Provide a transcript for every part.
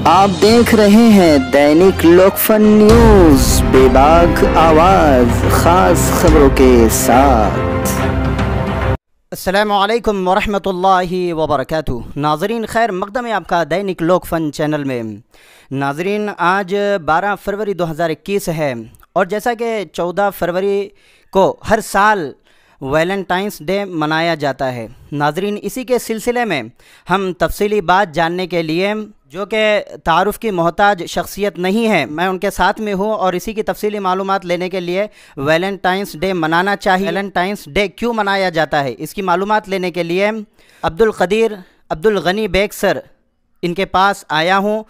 आप देख रहे हैं दैनिक लोकफन न्यूज, बेबाक आवाज, खास खबरों के साथ। अस्सलामुअलैकुम वरहमतुल्लाहि वबरकातुहू। नाजरीन खैर मकदम है आपका दैनिक लोकफन चैनल में। नाजरीन आज 12 फरवरी 2021 है और जैसा कि 14 फरवरी को हर साल वैलेंटाइंस डे मनाया जाता है। नाजरीन इसी के सिलसिले में हम तफसीली बात जानने के लिए, जो कि तारुफ़ की मोहताज शख्सियत नहीं है, मैं उनके साथ में हूँ और इसी की तफसीली मालूमात लेने के लिए वैलेंटाइंस डे मनाना चाहिए, वैलेंटाइंस डे क्यों मनाया जाता है, इसकी मालूमात लेने के लिए अब्दुल कदीर अब्दुल गनी बेग सर इनके पास आया हूँ।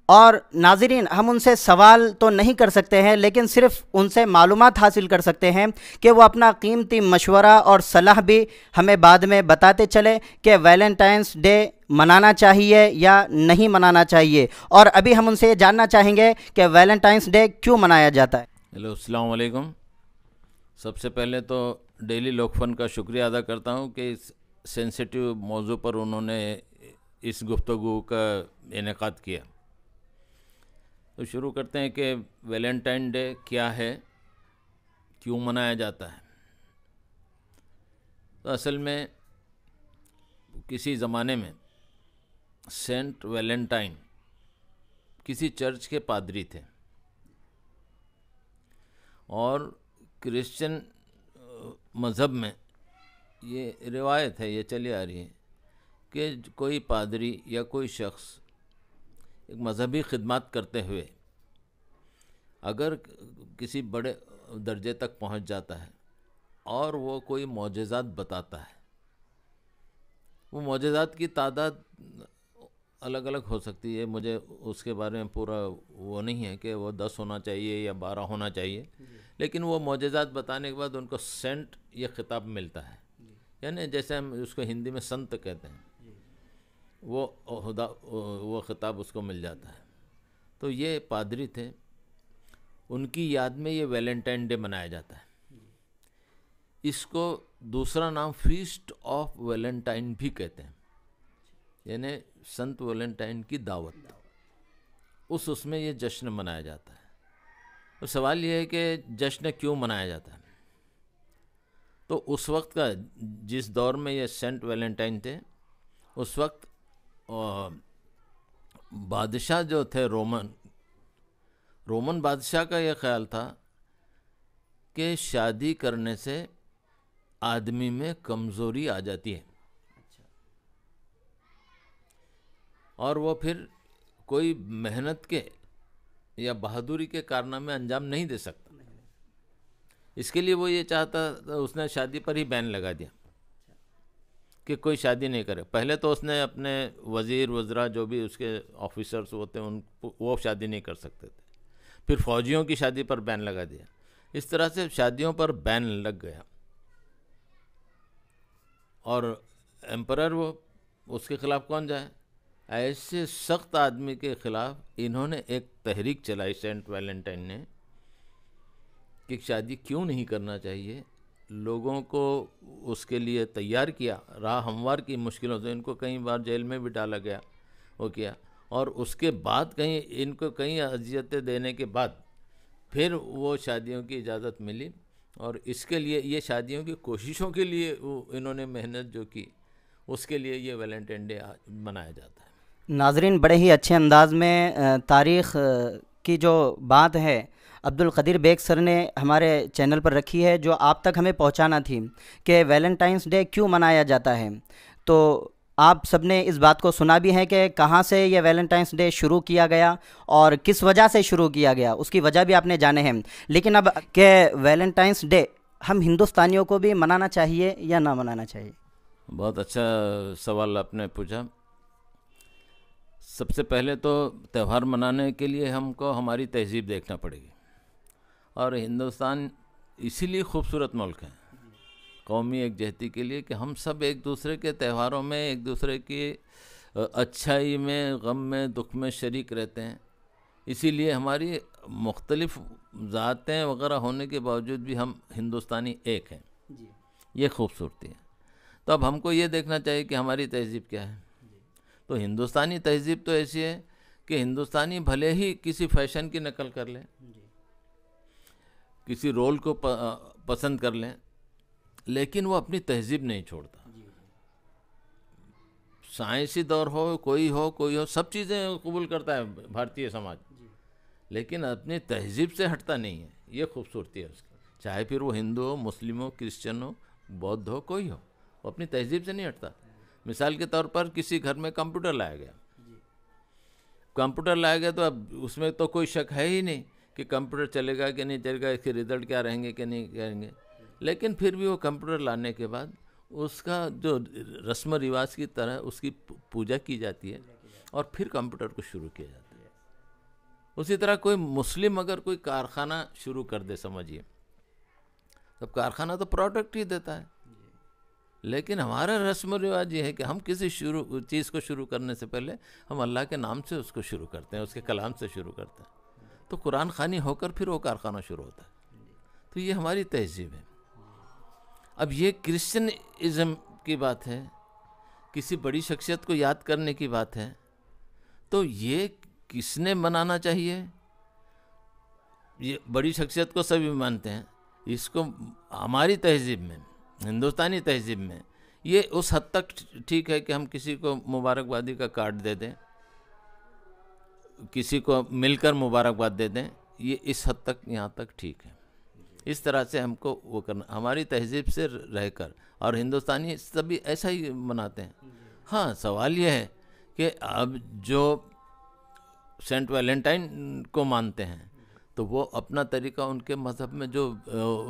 और नाजरीन हम उनसे सवाल तो नहीं कर सकते हैं, लेकिन सिर्फ उनसे मालूमात हासिल कर सकते हैं कि वो अपना कीमती मशवरा और सलाह भी हमें बाद में बताते चले कि वैलेंटाइंस डे मनाना चाहिए या नहीं मनाना चाहिए। और अभी हम उनसे ये जानना चाहेंगे कि वैलेंटाइंस डे क्यों मनाया जाता है। हेलो, अस्सलाम वालेकुम। सबसे पहले तो डेली लोकफन का शुक्रिया अदा करता हूँ कि इस सेंसिटिव मौजू पर उन्होंने इस गुफ्तगू का इनेकाद किया। तो शुरू करते हैं कि वैलेंटाइन डे क्या है, क्यों मनाया जाता है। तो असल में किसी ज़माने में सेंट वैलेंटाइन किसी चर्च के पादरी थे और क्रिश्चियन मज़हब में ये रिवायत है, ये चली आ रही है कि कोई पादरी या कोई शख्स एक मज़हबी ख़िदमत करते हुए अगर किसी बड़े दर्जे तक पहुंच जाता है और वो कोई मोजज़ात बताता है, वो मोजज़ात की तादाद अलग अलग हो सकती है, मुझे उसके बारे में पूरा वो नहीं है कि वो 10 होना चाहिए या 12 होना चाहिए, लेकिन वो मोजज़ात बताने के बाद उनको सेंट ये ख़िताब मिलता है, यानी जैसे हम उसको हिंदी में संत कहते हैं, वो ख़िताब उसको मिल जाता है। तो ये पादरी थे, उनकी याद में ये वैलेंटाइन डे मनाया जाता है। इसको दूसरा नाम फीस्ट ऑफ वैलेंटाइन भी कहते हैं, यानी संत वैलेंटाइन की दावत, उसमें ये जश्न मनाया जाता है। तो सवाल ये है कि जश्न क्यों मनाया जाता है। तो उस वक्त का, जिस दौर में ये सेंट वैलेंटाइन थे, उस वक्त बादशाह जो थे रोमन बादशाह का ये ख्याल था कि शादी करने से आदमी में कमज़ोरी आ जाती है और वो फिर कोई मेहनत के या बहादुरी के कारनामे अंजाम नहीं दे सकता। इसके लिए वो ये चाहता, उसने शादी पर ही बैन लगा दिया कि कोई शादी नहीं करे। पहले तो उसने अपने वज़ीर वज़रा जो भी उसके ऑफिसर्स होते हैं वो शादी नहीं कर सकते थे, फिर फ़ौजियों की शादी पर बैन लगा दिया। इस तरह से शादियों पर बैन लग गया और एम्परर वो उसके ख़िलाफ़ कौन जाए। ऐसे सख्त आदमी के ख़िलाफ़ इन्होंने एक तहरीक चलाई सेंट वैलेंटाइन ने कि शादी क्यों नहीं करना चाहिए, लोगों को उसके लिए तैयार किया, राह हमवार की मुश्किलों से। इनको कई बार जेल में भी डाला गया, वो किया, और उसके बाद कहीं इनको कई अजियतें देने के बाद फिर वो शादियों की इजाज़त मिली और इसके लिए, ये शादियों की कोशिशों के लिए इन्होंने मेहनत जो की, उसके लिए ये वैलेंटाइन डे मनाया जाता है। नाजरीन बड़े ही अच्छे अंदाज में तारीख़ की जो बात है अब्दुल कदीर बेग सर ने हमारे चैनल पर रखी है, जो आप तक हमें पहुंचाना थी कि वैलेंटाइंस डे क्यों मनाया जाता है। तो आप सबने इस बात को सुना भी है कि कहां से ये वैलेंटाइंस डे शुरू किया गया और किस वजह से शुरू किया गया, उसकी वजह भी आपने जाने हैं। लेकिन अब के वैलेंटाइंस डे हम हिंदुस्तानियों को भी मनाना चाहिए या ना मनाना चाहिए? बहुत अच्छा सवाल आपने पूछा। सबसे पहले तो त्यौहार मनाने के लिए हमको हमारी तहज़ीब देखना पड़ेगी, और हिंदुस्तान इसीलिए खूबसूरत मुल्क है कौमी एकजहती के लिए कि हम सब एक दूसरे के त्योहारों में, एक दूसरे की अच्छाई में, गम में, दुख में शरीक रहते हैं। इसीलिए हमारी मुख्तलिफ़ ज़ातें वगैरह होने के बावजूद भी हम हिंदुस्तानी एक हैं, ये खूबसूरती है। तो अब हमको ये देखना चाहिए कि हमारी तहज़ीब क्या है। तो हिंदुस्तानी तहज़ीब तो ऐसी है कि हिंदुस्तानी भले ही किसी फैशन की नकल कर लें, किसी रोल को पसंद कर लें, लेकिन वो अपनी तहजीब नहीं छोड़ता। साइंसी दौर हो, कोई हो, सब चीज़ें कबूल करता है भारतीय समाज, लेकिन अपनी तहजीब से हटता नहीं है। ये खूबसूरती है उसकी, चाहे फिर वो हिंदू हो, मुस्लिम हो, क्रिश्चियन हो, बौद्ध हो, कोई हो, वो अपनी तहजीब से नहीं हटता। मिसाल के तौर पर किसी घर में कंप्यूटर लाया गया, तो अब उसमें तो कोई शक है ही नहीं कि कंप्यूटर चलेगा कि नहीं चलेगा, इसके रिजल्ट क्या रहेंगे कि नहीं रहेंगे, लेकिन फिर भी वो कंप्यूटर लाने के बाद उसका जो रस्म रिवाज की तरह उसकी पूजा की जाती है और फिर कंप्यूटर को शुरू किया जाता है। उसी तरह कोई मुस्लिम अगर कोई कारखाना शुरू कर दे, समझिए, तब कारखाना तो प्रोडक्ट ही देता है, लेकिन हमारा रस्म रिवाज ये है कि हम किसी चीज़ को शुरू करने से पहले हम अल्लाह के नाम से उसको शुरू करते हैं, उसके कलाम से शुरू करते हैं, तो कुरान खानी होकर फिर वो कारखाना शुरू होता है। तो ये हमारी तहजीब है। अब ये क्रिश्चियनिज़्म की बात है, किसी बड़ी शख्सियत को याद करने की बात है, तो ये किसने मनाना चाहिए? ये बड़ी शख्सियत को सभी मानते हैं, इसको हमारी तहजीब में, हिंदुस्तानी तहजीब में ये उस हद तक ठीक है कि हम किसी को मुबारकबादी का कार्ड दे दें, किसी को मिलकर मुबारकबाद दे दें, ये इस हद तक, यहाँ तक ठीक है। इस तरह से हमको वो करना, हमारी तहजीब से रहकर, और हिंदुस्तानी सभी ऐसा ही मनाते हैं। हाँ, सवाल ये है कि अब जो सेंट वैलेंटाइन को मानते हैं तो वो अपना तरीका, उनके मज़हब में जो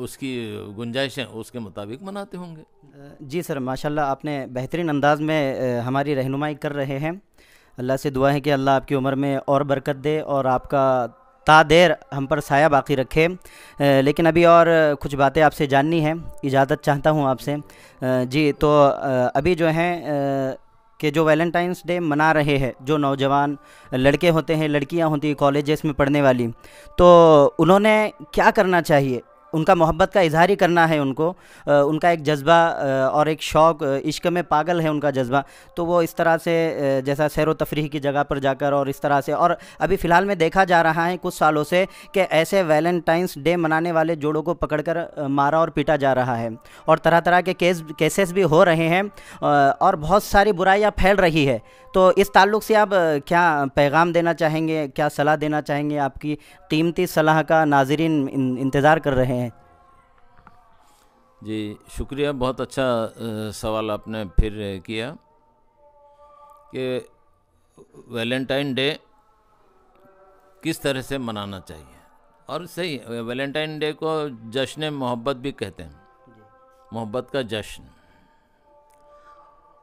उसकी गुंजाइश है उसके मुताबिक मनाते होंगे। जी सर, माशाल्लाह आपने बेहतरीन अंदाज में हमारी रहनुमाई कर रहे हैं। अल्लाह से दुआ है कि अल्लाह आपकी उम्र में और बरकत दे और आपका तादेर हम पर साया बाकी रखे। लेकिन अभी और कुछ बातें आपसे जाननी है, इजाज़त चाहता हूँ आपसे। जी, तो अभी जो हैं कि जो वैलेंटाइंस डे मना रहे हैं, जो नौजवान लड़के होते हैं, लड़कियां होती हैं कॉलेजेस में पढ़ने वाली, तो उन्होंने क्या करना चाहिए? उनका मोहब्बत का इजहार ही करना है उनको, उनका एक जज्बा और एक शौक़, इश्क में पागल है उनका जज्बा, तो वो इस तरह से जैसा सैर व तफरीह की जगह पर जाकर और इस तरह से, और अभी फ़िलहाल में देखा जा रहा है कुछ सालों से कि ऐसे वैलेंटाइंस डे मनाने वाले जोड़ों को पकड़कर मारा और पीटा जा रहा है, और तरह तरह के केसेस भी हो रहे हैं और बहुत सारी बुराइयाँ फैल रही है। तो इस ताल्लुक़ से आप क्या पैगाम देना चाहेंगे, क्या सलाह देना चाहेंगे? आपकी कीमती सलाह का नाज़रीन इंतज़ार कर रहे हैं। जी शुक्रिया, बहुत अच्छा सवाल आपने फिर किया कि वैलेंटाइन डे किस तरह से मनाना चाहिए। और सही, वैलेंटाइन डे को जश्न मोहब्बत भी कहते हैं, मोहब्बत का जश्न।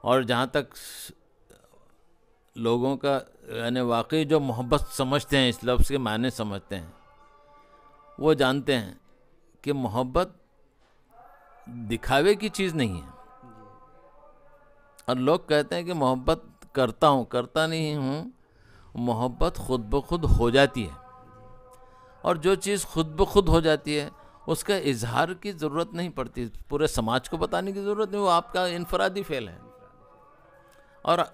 और जहाँ तक लोगों का यानी वाकई जो मोहब्बत समझते हैं, इस लफ्ज़ के मायने समझते हैं, वो जानते हैं कि मोहब्बत दिखावे की चीज़ नहीं है। और लोग कहते हैं कि मोहब्बत करता हूँ, करता नहीं हूँ, मोहब्बत खुद ब खुद हो जाती है। और जो चीज़ खुद ब खुद हो जाती है उसका इजहार की ज़रूरत नहीं पड़ती, पूरे समाज को बताने की ज़रूरत नहीं, वो आपका इनफरादी फ़ेल है। और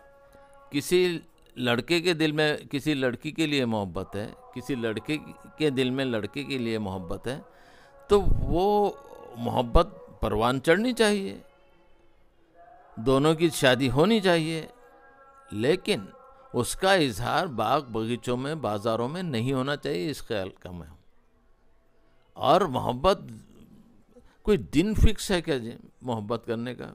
किसी लड़के के दिल में किसी लड़की के लिए मोहब्बत है, किसी लड़के के दिल में लड़के के लिए मोहब्बत है, तो वो मोहब्बत परवान चढ़नी चाहिए, दोनों की शादी होनी चाहिए, लेकिन उसका इजहार बाग बगीचों में, बाज़ारों में नहीं होना चाहिए, इस ख्याल का मैं हूँ। और मोहब्बत कोई दिन फिक्स है क्या जी मोहब्बत करने का,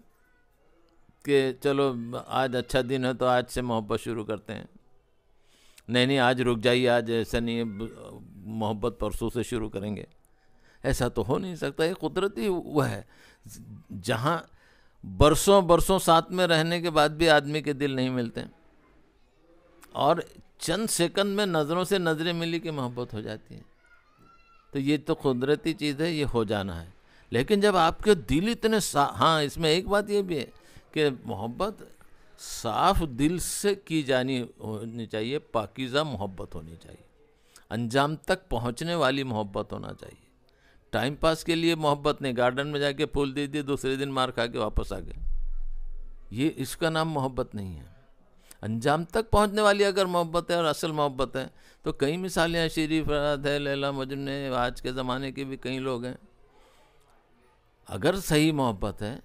कि चलो आज अच्छा दिन है तो आज से मोहब्बत शुरू करते हैं? नहीं, आज रुक जाइए, आज ऐसा नहीं है, मोहब्बत परसों से शुरू करेंगे। ऐसा तो हो नहीं सकता। ये कुदरती वो है, जहाँ बरसों बरसों साथ में रहने के बाद भी आदमी के दिल नहीं मिलते और चंद सेकंड में नज़रों से नज़रें मिली कि मोहब्बत हो जाती है। तो ये तो कुदरती चीज़ है, ये हो जाना है। लेकिन जब आपके दिल इतने हाँ, इसमें एक बात ये भी है कि मोहब्बत साफ दिल से की जानी होनी चाहिए, पाकीज़ा मोहब्बत होनी चाहिए, अंजाम तक पहुंचने वाली मोहब्बत होना चाहिए। टाइम पास के लिए मोहब्बत नहीं, गार्डन में जाके फूल दे दिए, दूसरे दिन मार खा के वापस आ गए, ये इसका नाम मोहब्बत नहीं है। अंजाम तक पहुंचने वाली अगर मोहब्बत है और असल मोहब्बत है तो कई मिसालें हैं। शीरी फराद है, लैला मजनू है, आज के ज़माने के भी कई लोग हैं। अगर सही मोहब्बत है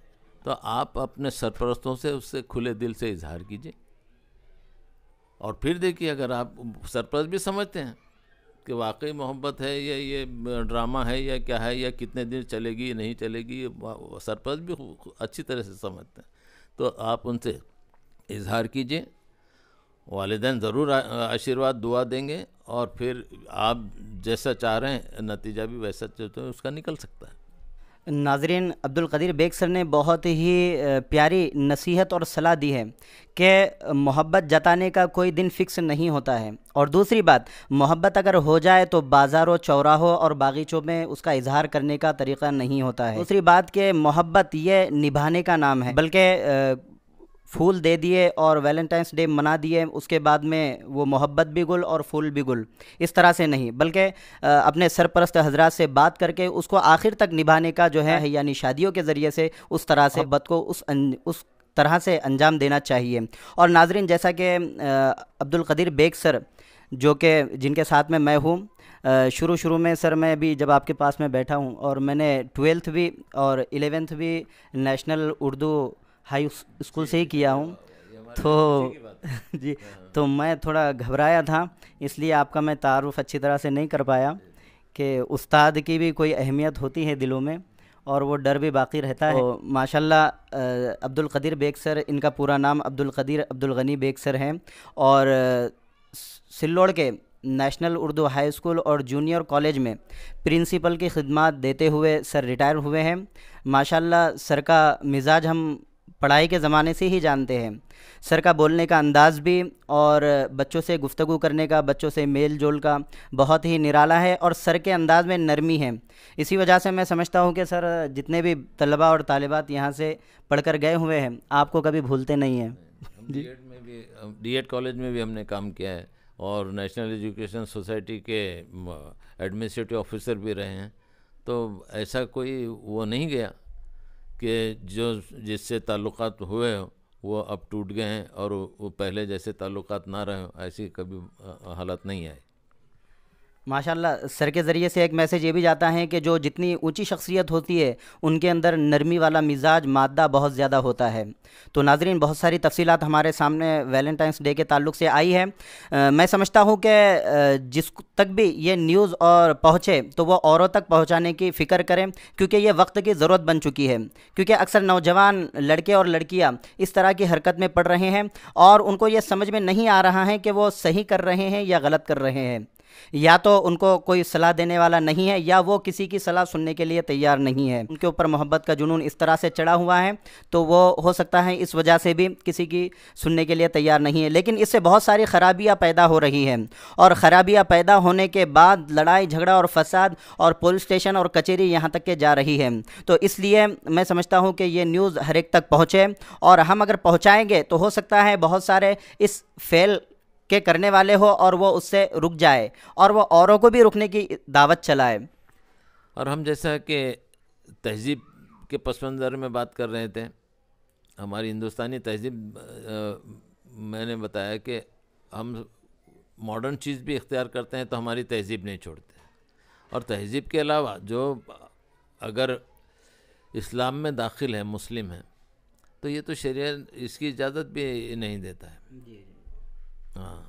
तो आप अपने सरपरस्तों से उससे खुले दिल से इजहार कीजिए। और फिर देखिए, अगर आप सरपरस्त भी समझते हैं कि वाकई मोहब्बत है या ये ड्रामा है या क्या है या कितने दिन चलेगी या नहीं चलेगी, ये सरपरस्त भी अच्छी तरह से समझते हैं, तो आप उनसे इजहार कीजिए। वालिदैन ज़रूर आशीर्वाद दुआ देंगे और फिर आप जैसा चाह रहे हैं नतीजा भी वैसा तो उसका निकल सकता है। नाज़रीन, अब्दुल कदीर बेग सर ने बहुत ही प्यारी नसीहत और सलाह दी है कि मोहब्बत जताने का कोई दिन फिक्स नहीं होता है। और दूसरी बात, मोहब्बत अगर हो जाए तो बाज़ारों, चौराहों और बागीचों में उसका इजहार करने का तरीक़ा नहीं होता है। दूसरी बात कि मोहब्बत ये निभाने का नाम है, बल्कि फूल दे दिए और वैलेंटाइंस डे मना दिए, उसके बाद में वो मोहब्बत भी गुल और फूल भी गुल, इस तरह से नहीं, बल्कि अपने सरपरस्त हजरात से बात करके उसको आखिर तक निभाने का जो है, यानी शादियों के ज़रिए से उस तरह से मोहब्बत को उस तरह से अंजाम देना चाहिए। और नाजरीन, जैसा कि अब्दुल कदीर बेग सर जो कि जिनके साथ में मैं हूँ, शुरू में सर मैं भी जब आपके पास में बैठा हूँ और मैंने 12th भी और 11th भी नेशनल उर्दू हाई स्कूल से ही किया हूँ, तो जी, तो मैं थोड़ा घबराया था, इसलिए आपका मैं तारुफ़ अच्छी तरह से नहीं कर पाया कि उस्ताद की भी कोई अहमियत होती है दिलों में और वो डर भी बाकी रहता है। तो माशाल्लाह अब्दुल कदीर बेग सर, इनका पूरा नाम अब्दुल कदीर अब्दुल गनी बेग सर हैं और सिल्लोड़ के नेशनल उर्दू हाई स्कूल और जूनियर कॉलेज में प्रिंसिपल की खिदमत देते हुए सर रिटायर हुए हैं। माशाल्लाह सर का मिजाज हम पढ़ाई के ज़माने से ही जानते हैं। सर का बोलने का अंदाज़ भी और बच्चों से गुफ्तगू करने का, बच्चों से मेल जोल का बहुत ही निराला है और सर के अंदाज़ में नरमी है। इसी वजह से मैं समझता हूँ कि सर जितने भी तलबा और तालिबात यहाँ से पढ़कर गए हुए हैं, आपको कभी भूलते नहीं हैं। डीएड कॉलेज में भी हमने काम किया है और नेशनल एजुकेशन सोसाइटी के एडमिनिस्ट्रेटिव ऑफिसर भी रहे हैं। तो ऐसा कोई वो नहीं गया कि जो जिससे ताल्लुकात हुए हो वो अब टूट गए हैं और वो पहले जैसे ताल्लुकात ना रहे हो, ऐसी कभी हालत नहीं आई। माशाल्लाह सर के ज़रिए से एक मैसेज ये भी जाता है कि जो जितनी ऊंची शख्सियत होती है उनके अंदर नरमी वाला मिजाज मादा बहुत ज़्यादा होता है। तो नाजरीन, बहुत सारी तफसीलात हमारे सामने वैलेंटाइंस डे के ताल्लुक़ से आई है। मैं समझता हूँ कि जिस तक भी ये न्यूज़ और पहुँचे तो वो औरों तक पहुँचाने की फ़िक्र करें, क्योंकि ये वक्त की ज़रूरत बन चुकी है। क्योंकि अक्सर नौजवान लड़के और लड़कियाँ इस तरह की हरकत में पड़ रहे हैं और उनको ये समझ में नहीं आ रहा है कि वो सही कर रहे हैं या गलत कर रहे हैं। या तो उनको कोई सलाह देने वाला नहीं है या वो किसी की सलाह सुनने के लिए तैयार नहीं है। उनके ऊपर मोहब्बत का जुनून इस तरह से चढ़ा हुआ है, तो वो हो सकता है इस वजह से भी किसी की सुनने के लिए तैयार नहीं है। लेकिन इससे बहुत सारी ख़राबियाँ पैदा हो रही हैं और ख़राबियाँ पैदा होने के बाद लड़ाई झगड़ा और फसाद और पुलिस स्टेशन और कचहरी यहाँ तक के जा रही है। तो इसलिए मैं समझता हूँ कि ये न्यूज़ हर एक तक पहुँचे और हम अगर पहुँचाएँगे तो हो सकता है बहुत सारे इस फेल के करने वाले हो और वो उससे रुक जाए और वो औरों को भी रुकने की दावत चलाए। और हम जैसा कि तहज़ीब के पस मंज़र में बात कर रहे थे, हमारी हिंदुस्तानी तहज़ीब, मैंने बताया कि हम मॉडर्न चीज़ भी इख्तियार करते हैं तो हमारी तहज़ीब नहीं छोड़ते। और तहज़ीब के अलावा जो अगर इस्लाम में दाखिल है, मुस्लिम है, तो ये तो शरीयत इसकी इजाज़त भी नहीं देता है। हाँ,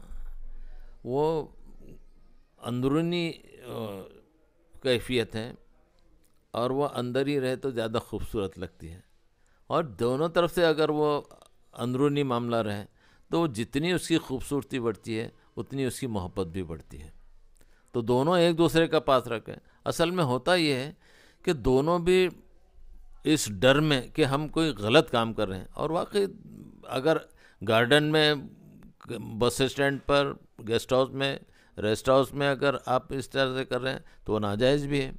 वो अंदरूनी कैफियत है और वो अंदर ही रहे तो ज़्यादा खूबसूरत लगती है। और दोनों तरफ से अगर वो अंदरूनी मामला रहे तो जितनी उसकी खूबसूरती बढ़ती है उतनी उसकी मोहब्बत भी बढ़ती है। तो दोनों एक दूसरे का पास रखें। असल में होता ये है कि दोनों भी इस डर में कि हम कोई गलत काम कर रहे हैं, और वाकई अगर गार्डन में, बस स्टैंड पर, गेस्ट हाउस में, रेस्ट हाउस में अगर आप इस तरह से कर रहे हैं तो वो नाजायज़ भी है।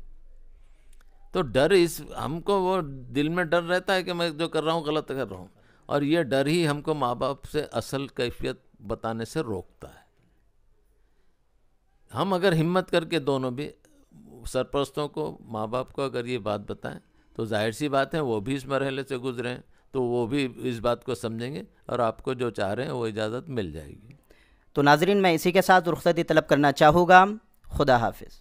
तो डर, इस हमको वो दिल में डर रहता है कि मैं जो कर रहा हूँ गलत कर रहा हूँ, और ये डर ही हमको माँ बाप से असल कैफियत बताने से रोकता है। हम अगर हिम्मत करके दोनों भी सरपरस्तों को, माँ बाप को अगर ये बात बताएं तो जाहिर सी बात है वो भी इस मरहले से गुजरें तो वो भी इस बात को समझेंगे और आपको जो चाह रहे हैं वो इजाज़त मिल जाएगी। तो नाजरीन, मैं इसी के साथ रुखसती तलब करना चाहूँगा। खुदा हाफिज़।